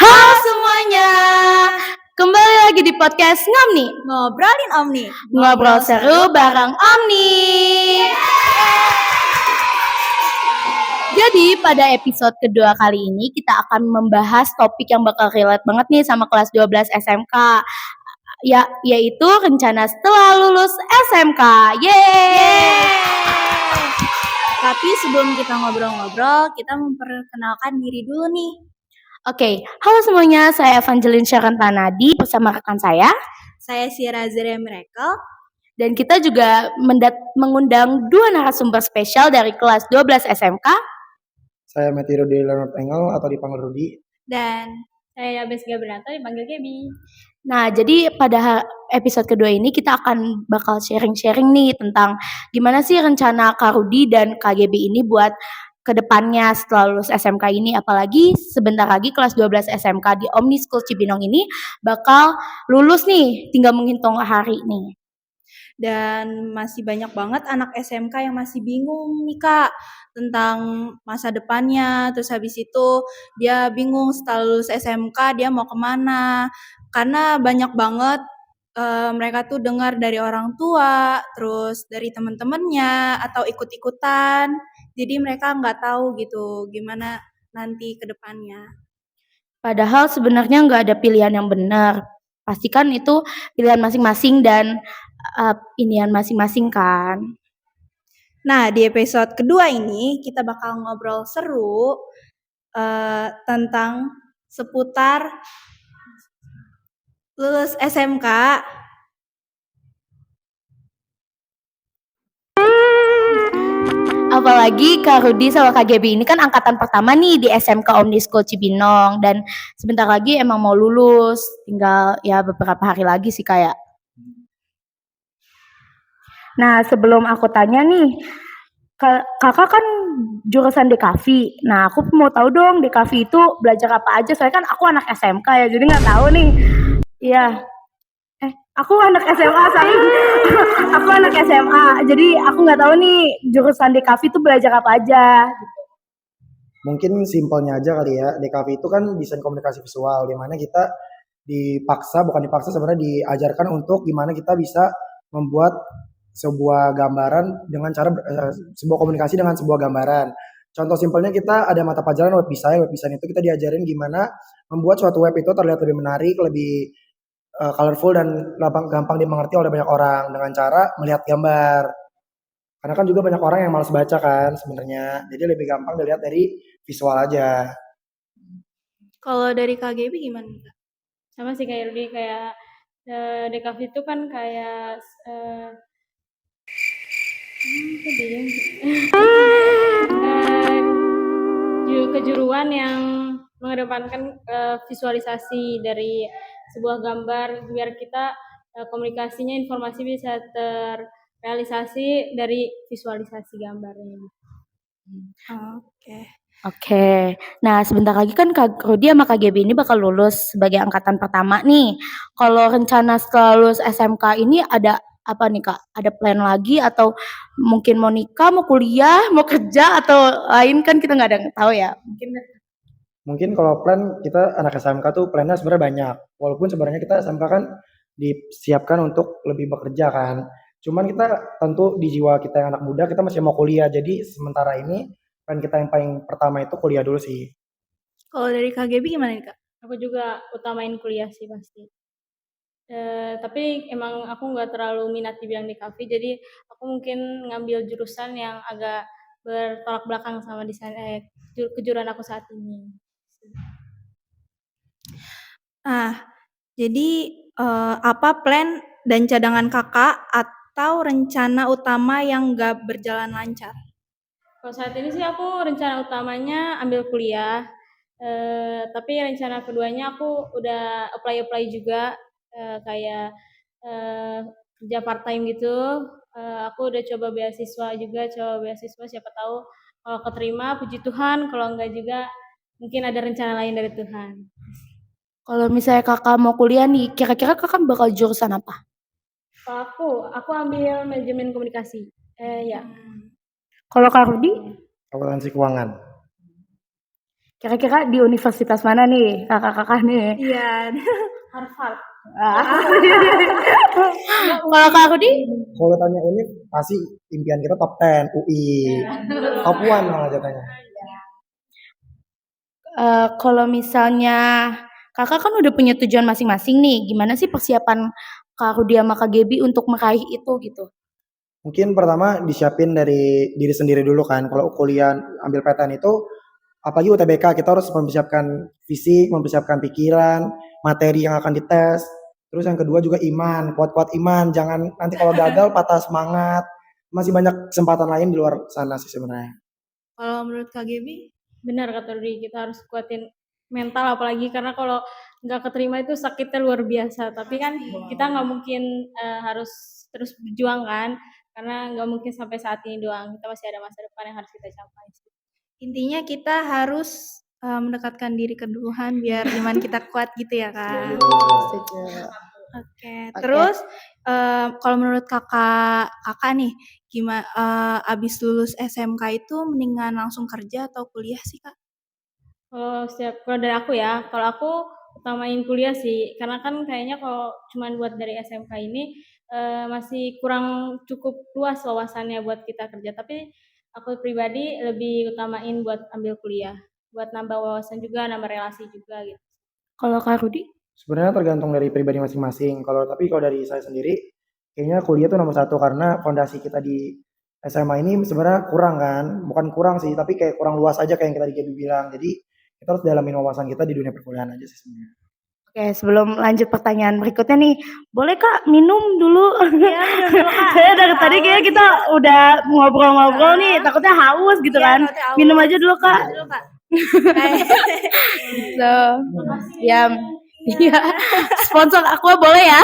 Halo semuanya, kembali lagi di podcast Ngomni. Ngobrolin Omni. Ngobrol seru bareng Omni. Jadi pada episode kedua kali ini kita akan membahas topik yang bakal relate banget nih sama kelas 12 SMK. Yaitu rencana setelah lulus SMK. Yeay! Tapi sebelum kita ngobrol-ngobrol, kita memperkenalkan diri dulu nih. Oke, halo semuanya, saya Evangeline Sharon Tanadi bersama rekan saya. Saya Sira Zaria Miracle. Dan kita juga mengundang dua narasumber spesial dari kelas 12 SMK. Saya Matthew Rudy Leonard Engel atau dipanggil Rudy. Dan saya Yabes Gabrianto dipanggil Gaby. Nah, jadi pada episode kedua ini kita akan bakal sharing-sharing nih tentang gimana sih rencana Kak Rudy dan Kak Gaby ini buat kedepannya setelah lulus SMK ini, apalagi sebentar lagi kelas 12 SMK di Omni School Cibinong ini bakal lulus nih, tinggal menghitung hari nih. Dan masih banyak banget anak SMK yang masih bingung nih Kak tentang masa depannya. Terus habis itu dia bingung setelah lulus SMK dia mau kemana. Karena banyak banget mereka tuh dengar dari orang tua, terus dari teman-temannya atau ikut-ikutan. Jadi mereka nggak tahu gitu gimana nanti ke depannya. Padahal sebenarnya nggak ada pilihan yang benar. Pastikan itu pilihan masing-masing dan inian masing-masing kan. Nah, di episode kedua ini kita bakal ngobrol seru tentang seputar lulus SMK. Apalagi Kak Rudy sama Kak Gaby ini kan angkatan pertama nih di SMK Omni School Cibinong. Dan sebentar lagi emang mau lulus. Tinggal ya beberapa hari lagi sih kayak. Nah, sebelum aku tanya nih, kakak kan jurusan DKV. Nah, aku mau tahu dong DKV itu belajar apa aja. Soalnya kan aku anak SMK ya, jadi nggak tahu nih. Iya. Aku anak SMA, aku anak SMA. Jadi aku nggak tahu nih jurusan DKV itu belajar apa aja. Mungkin simpelnya aja kali ya, DKV itu kan desain komunikasi visual, di mana kita bukan dipaksa sebenarnya diajarkan untuk gimana kita bisa membuat sebuah gambaran dengan cara sebuah komunikasi dengan sebuah gambaran. Contoh simpelnya kita ada mata pelajaran web design. Web design itu kita diajarin gimana membuat suatu web itu terlihat lebih menarik, lebih colorful dan gampang dimengerti oleh banyak orang dengan cara melihat gambar. Karena kan juga banyak orang yang malas baca kan sebenarnya. Jadi lebih gampang dilihat dari visual aja. Kalau dari KGB gimana? Sama sih kayak Rudy, kayak DKV itu kan kayak kejuruan yang mengedepankan visualisasi dari sebuah gambar biar kita komunikasinya, informasi bisa terrealisasi dari visualisasi gambarnya. Oke. Nah, sebentar lagi kan Kak Rudy sama Kak Gaby ini bakal lulus sebagai angkatan pertama nih. Kalau rencana setelah lulus SMK ini ada apa nih Kak? Ada plan lagi atau mungkin mau nikah, mau kuliah, mau kerja atau lain kan kita nggak ada yang tahu ya. Mungkin kalau plan kita anak SMK tuh plannya sebenarnya banyak. Walaupun sebenarnya kita SMK kan disiapkan untuk lebih bekerja kan. Cuman kita tentu di jiwa kita yang anak muda kita masih mau kuliah. Jadi sementara ini plan kita yang paling pertama itu kuliah dulu sih. Kalau dari KGB gimana nih Kak? Aku juga utamain kuliah sih pasti. Tapi emang aku nggak terlalu minat di bidang DKV, jadi aku mungkin ngambil jurusan yang agak bertolak belakang sama desain kejuruan aku saat ini. Jadi apa plan dan cadangan kakak atau rencana utama yang nggak berjalan lancar? Kalau saat ini sih aku rencana utamanya ambil kuliah, tapi rencana keduanya aku udah apply juga, kayak kerja part time gitu. Aku udah coba beasiswa siapa tahu kalau keterima puji Tuhan, kalau enggak juga mungkin ada rencana lain dari Tuhan. Kalau misalnya kakak mau kuliah nih, kira-kira kakak bakal jurusan apa? Kalau aku ambil manajemen komunikasi. Ya. Kalau Kak Rudy? Akuntansi keuangan. Kira-kira di universitas mana nih kakak-kakak nih? Iya. Harvard. Kalau Kak Rudi? Kalau tanya ini pasti impian kita top 10 UI. Top 1 malah jatuhnya. Kalau misalnya kakak kan udah punya tujuan masing-masing nih, gimana sih persiapan Kak Rudi sama Kak Gebi untuk meraih itu gitu? Mungkin pertama disiapin dari diri sendiri dulu kan. Kalau kuliah ambil PTN itu apalagi UTBK kita harus mempersiapkan fisik, mempersiapkan pikiran, materi yang akan dites. Terus yang kedua juga iman, kuat-kuat iman, jangan nanti kalau gagal patah semangat. Masih banyak kesempatan lain di luar sana sih sebenarnya. Kalau menurut Kak Gebi? Benar kata Rudi, kita harus kuatin mental apalagi karena kalau nggak keterima itu sakitnya luar biasa. Tapi kan kita nggak mungkin harus terus berjuang kan, karena nggak mungkin sampai saat ini doang. Kita masih ada masa depan yang harus kita capai. Intinya kita harus mendekatkan diri ke Tuhan biar iman kita kuat gitu ya Kak. Oke, terus kalau menurut kakak nih gimana abis lulus SMK itu mendingan langsung kerja atau kuliah sih Kak? Kalau dari aku ya, kalau aku utamain kuliah sih, karena kan kayaknya kalau cuman buat dari SMK ini masih kurang cukup luas wawasannya buat kita kerja. Tapi aku pribadi lebih utamain buat ambil kuliah, buat nambah wawasan juga, nambah relasi juga gitu. Kalau Kak Rudi? Sebenarnya tergantung dari pribadi masing-masing. Kalau dari saya sendiri, kayaknya kuliah itu nomor satu karena fondasi kita di SMA ini sebenarnya kurang kan, bukan kurang sih, tapi kayak kurang luas aja kayak yang tadi Gaby bilang. Jadi kita harus dalamin wawasan kita di dunia perkuliahan aja sih sebenarnya. Oke, sebelum lanjut pertanyaan berikutnya nih, boleh Kak minum dulu? Iya, minum dulu Kak. Saya dari tadi kayaknya kita udah ngobrol-ngobrol nih, takutnya haus gitu Iya, kan. takutnya haus. Minum aja dulu Kak. Dulu Kak. So, ya, iya. Sponsor aku boleh ya?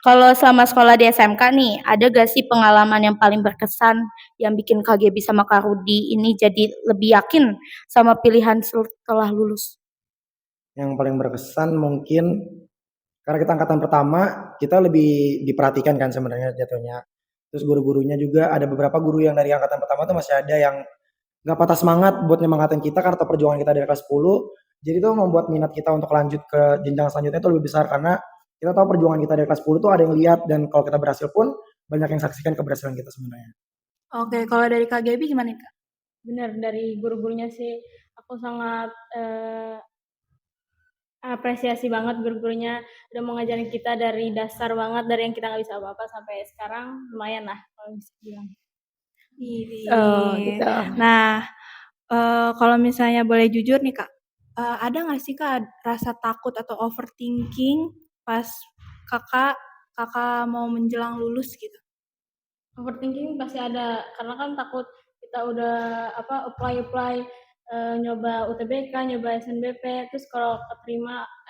Kalau selama sekolah di SMK nih, ada gak sih pengalaman yang paling berkesan yang bikin Kak Gebi sama Kak Rudi ini jadi lebih yakin sama pilihan setelah lulus? Yang paling berkesan mungkin karena kita angkatan pertama, kita lebih diperhatikan kan sebenarnya jatuhnya. Terus guru-gurunya juga ada beberapa guru yang dari angkatan pertama tuh masih ada yang nggak patah semangat buat nyemangatin kita karena perjuangan kita dari kelas 10. Jadi itu membuat minat kita untuk lanjut ke jenjang selanjutnya itu lebih besar karena kita tahu perjuangan kita dari kelas 10 tuh ada yang lihat dan kalau kita berhasil pun banyak yang saksikan keberhasilan kita sebenarnya. Oke, kalau dari Kak Gebi gimana Kak? Benar, dari guru-gurunya sih aku sangat apresiasi banget guru-gurunya udah mau ngajarin kita dari dasar banget, dari yang kita nggak bisa apa-apa sampai sekarang lumayan lah kalau bisa bilang. Oh, gitu. Nah, kalau misalnya boleh jujur nih Kak, ada nggak sih Kak rasa takut atau overthinking pas kakak mau menjelang lulus gitu? Overthinking pasti ada, karena kan takut kita udah apply nyoba UTBK, nyoba SNBP, terus kalau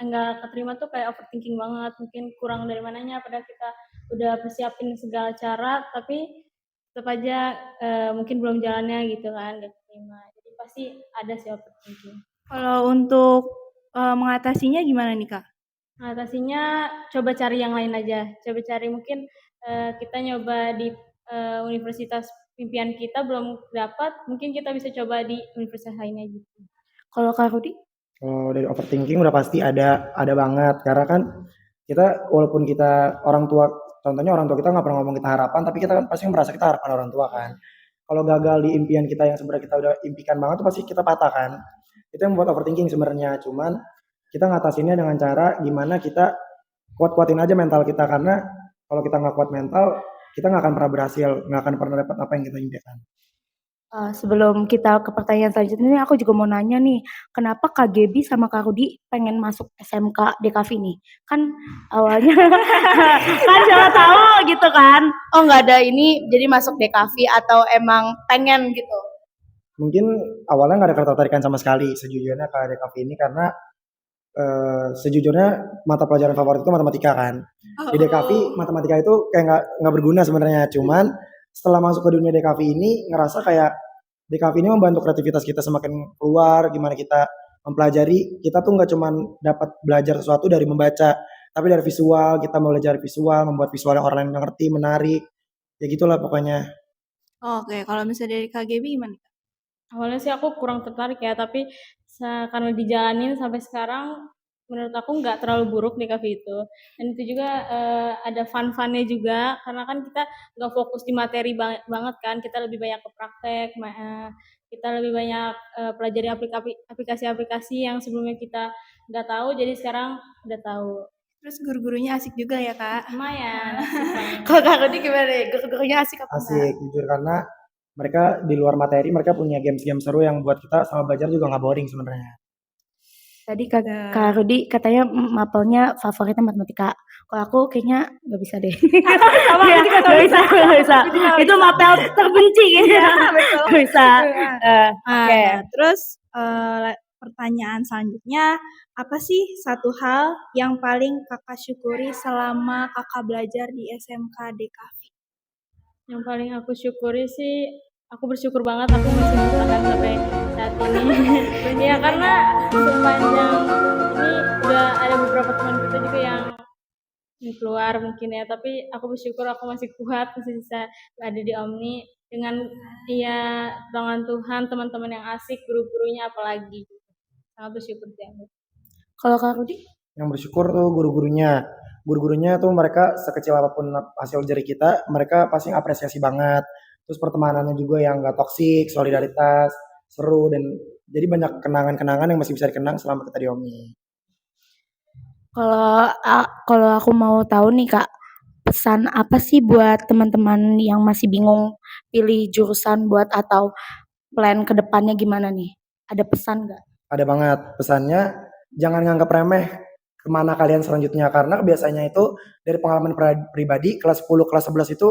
enggak keterima tuh kayak overthinking banget, mungkin kurang dari mananya, padahal kita udah persiapin segala cara, tapi tetap aja mungkin belum jalannya gitu kan, gak keterima. Jadi pasti ada sih overthinking. Kalau untuk mengatasinya gimana nih Kak? Mengatasinya coba cari yang lain aja, coba cari mungkin kita nyoba di universitas impian kita belum dapat, mungkin kita bisa coba di universitas lainnya gitu. Kalau Kak Rudi? Kalau dari overthinking udah pasti ada banget karena kan kita walaupun kita orang tua, contohnya orang tua kita nggak pernah ngomong kita harapan, tapi kita kan pasti merasa kita harapan orang tua kan. Kalau gagal di impian kita yang sebenarnya kita udah impikan banget tuh pasti kita patah kan. Itu yang membuat overthinking sebenarnya. Cuman kita ngatasinnya dengan cara gimana kita kuat-kuatin aja mental kita karena kalau kita nggak kuat mental kita nggak akan pernah berhasil, nggak akan pernah dapat apa yang kita impikan. Sebelum kita ke pertanyaan selanjutnya, aku juga mau nanya nih, kenapa Kak Gebi sama Kak Rudi pengen masuk SMK DKV nih? Kan awalnya kan siapa tahu gitu kan, oh nggak ada ini jadi masuk DKV atau emang pengen gitu? Mungkin awalnya nggak ada ketertarikan sama sekali sejujurnya ke DKV ini karena sejujurnya mata pelajaran favorit itu matematika kan. Di DKV matematika itu kayak nggak berguna sebenarnya. Cuman setelah masuk ke dunia DKV ini ngerasa kayak DKV ini membantu kreativitas kita semakin keluar. Gimana kita mempelajari, kita tuh nggak cuman dapat belajar sesuatu dari membaca, tapi dari visual. Kita mau belajar visual, membuat visual yang orang lain mengerti, menarik. Ya gitulah pokoknya. Oke, kalau misalnya dari KGB gimana? Awalnya sih aku kurang tertarik ya, tapi karena dijalanin sampai sekarang, menurut aku nggak terlalu buruk di cafe itu. Dan itu juga ada fun-funnya juga, karena kan kita nggak fokus di materi banget kan, kita lebih banyak ke praktek, kita lebih banyak pelajari aplikasi-aplikasi yang sebelumnya kita nggak tahu, jadi sekarang udah tahu. Terus guru-gurunya asik juga ya, Kak? Lumayan, asik banget. Kalau Kak Rudi gimana nih? Guru-gurunya asik apa enggak? Asik jujur karena mereka di luar materi mereka punya games-games seru yang buat kita sama belajar juga nggak boring sebenarnya. Tadi Kak Rudi katanya mapelnya favoritnya matematika. Kalau aku kayaknya nggak bisa deh. Sama Iya, aku juga nggak bisa, nggak bisa. Itu mapel terbenci kayaknya. betul. Nggak bisa. Oke. Nah, terus pertanyaan selanjutnya, apa sih satu hal yang paling kakak syukuri selama kakak belajar di SMK DKV? Yang paling aku syukuri sih, aku bersyukur banget aku masih bertahan sampai saat ini. Ya karena sepanjang ini udah ada beberapa teman kita juga yang keluar mungkin ya, tapi aku bersyukur aku masih kuat, masih bisa ada di Omni dengan ya tangan Tuhan, teman-teman yang asik, guru-gurunya apalagi. Sangat bersyukur sih aku. Kalau Kak Rudi? Yang bersyukur tuh guru-gurunya. Guru-gurunya tuh mereka sekecil apapun hasil jari kita, mereka pasti apresiasi banget. Terus pertemanannya juga yang gak toksik, solidaritas, seru, dan jadi banyak kenangan-kenangan yang masih bisa dikenang selama kita di Omni. Kalau aku mau tahu nih Kak, pesan apa sih buat teman-teman yang masih bingung pilih jurusan buat atau plan ke depannya gimana nih? Ada pesan nggak? Ada banget pesannya, jangan nganggap remeh kemana kalian selanjutnya, karena biasanya itu dari pengalaman pribadi kelas 10 kelas 11 itu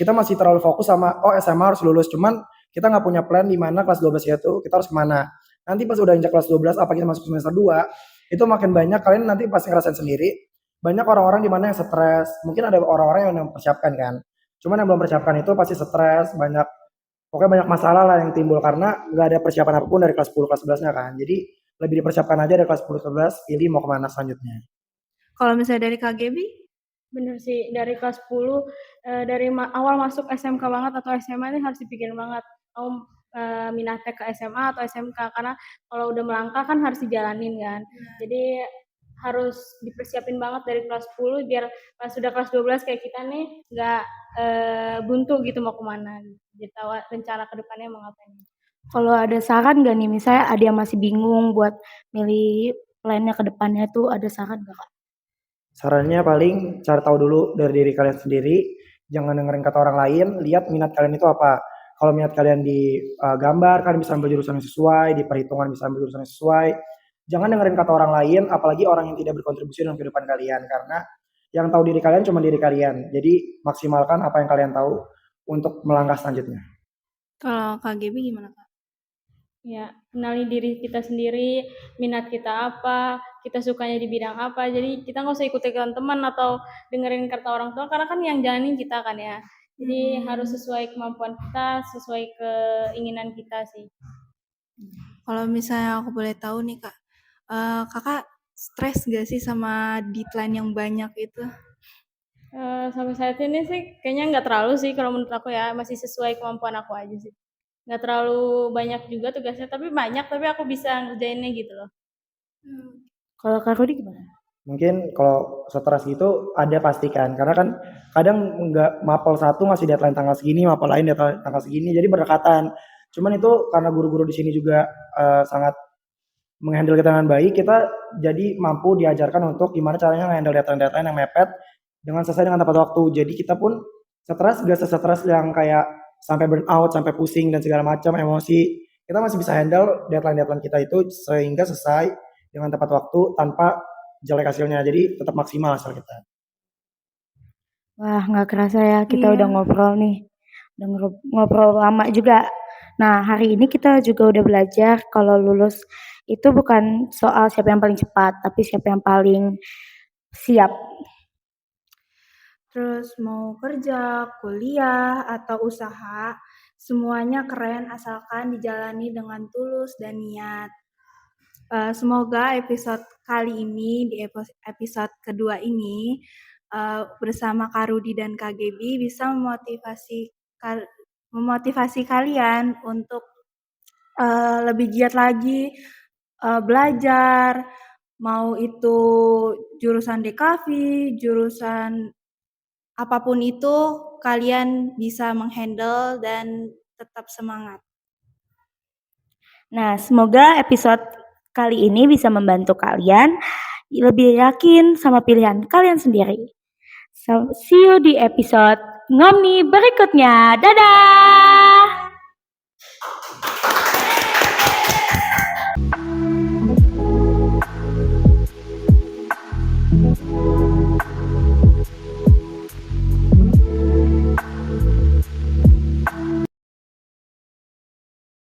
kita masih terlalu fokus sama SMA harus lulus, cuman kita nggak punya plan di mana kelas 12 itu kita harus kemana. Nanti pas udah injak kelas 12 apa kita masuk semester 2 itu makin banyak, kalian nanti pasti ngerasain sendiri banyak orang-orang di mana yang stres, mungkin ada orang-orang yang mempersiapkan kan, cuman yang belum persiapkan itu pasti stres, pokoknya banyak masalah lah yang timbul karena nggak ada persiapan apapun dari kelas 10 kelas 11-nya kan. Jadi lebih dipersiapkan aja dari kelas 10 ke 11, pilih mau kemana selanjutnya. Kalau misalnya dari KGB? Bener sih, dari kelas 10 dari awal masuk SMK banget atau SMA ini harus dipikirin banget mau minatnya ke SMA atau SMK, karena kalau udah melangkah kan harus dijalanin kan. Jadi harus dipersiapin banget dari kelas 10 biar pas sudah kelas 12 kayak kita nih nggak buntu gitu mau kemana. Jadi tahu rencana kedepannya mau ngapain. Kalau ada saran nggak nih, misalnya ada yang masih bingung buat milih plannya ke depannya tuh ada saran nggak Kak? Sarannya paling cari tahu dulu dari diri kalian sendiri, jangan dengerin kata orang lain, lihat minat kalian itu apa. Kalau minat kalian di gambar, kalian bisa ambil jurusan yang sesuai, di perhitungan bisa ambil jurusan yang sesuai. Jangan dengerin kata orang lain, apalagi orang yang tidak berkontribusi dalam kehidupan kalian, karena yang tahu diri kalian cuma diri kalian. Jadi maksimalkan apa yang kalian tahu untuk melangkah selanjutnya. Kalau KGB gimana, Kak? Ya, kenali diri kita sendiri, minat kita apa, kita sukanya di bidang apa. Jadi kita nggak usah ikut-ikutan teman atau dengerin kata orang tua, karena kan yang jalanin kita kan ya. Jadi harus sesuai kemampuan kita, sesuai keinginan kita sih. Kalau misalnya aku boleh tahu nih, Kak, kakak stres gak sih sama deadline yang banyak itu? Sampai saat ini sih kayaknya nggak terlalu sih kalau menurut aku ya, masih sesuai kemampuan aku aja sih. Nggak terlalu banyak juga tugasnya, tapi banyak, tapi aku bisa ngerjainnya gitu loh. Kalau Kak Rudi gimana? Mungkin kalau stres gitu ada pasti kan, karena kan kadang nggak mapel satu ngasih deadline tanggal segini, mapel lain deadline tanggal segini, jadi berdekatan. Cuman itu karena guru-guru di sini juga sangat menghandle kita dengan baik, kita jadi mampu diajarkan untuk gimana caranya nge-handle deadline-deadline yang mepet dengan sesuai dengan tepat waktu. Jadi kita pun stres gak stres yang kayak sampai burn out, sampai pusing dan segala macam emosi. Kita masih bisa handle deadline-deadline kita itu sehingga selesai dengan tepat waktu tanpa jelek hasilnya. Jadi tetap maksimal hasil kita. Wah, nggak kerasa ya kita Iya. udah ngobrol nih. Udah ngobrol lama juga. Nah, hari ini kita juga udah belajar kalau lulus itu bukan soal siapa yang paling cepat, tapi siapa yang paling siap. Terus mau kerja, kuliah, atau usaha, semuanya keren asalkan dijalani dengan tulus dan niat. Semoga episode kali ini, di episode kedua ini, bersama Kak Rudi dan Kak Gaby bisa memotivasi memotivasi kalian untuk lebih giat lagi belajar, mau itu jurusan DKV, jurusan apapun itu, kalian bisa menghandle dan tetap semangat. Nah, semoga episode kali ini bisa membantu kalian lebih yakin sama pilihan kalian sendiri. So, see you di episode Ngomni berikutnya. Dadah!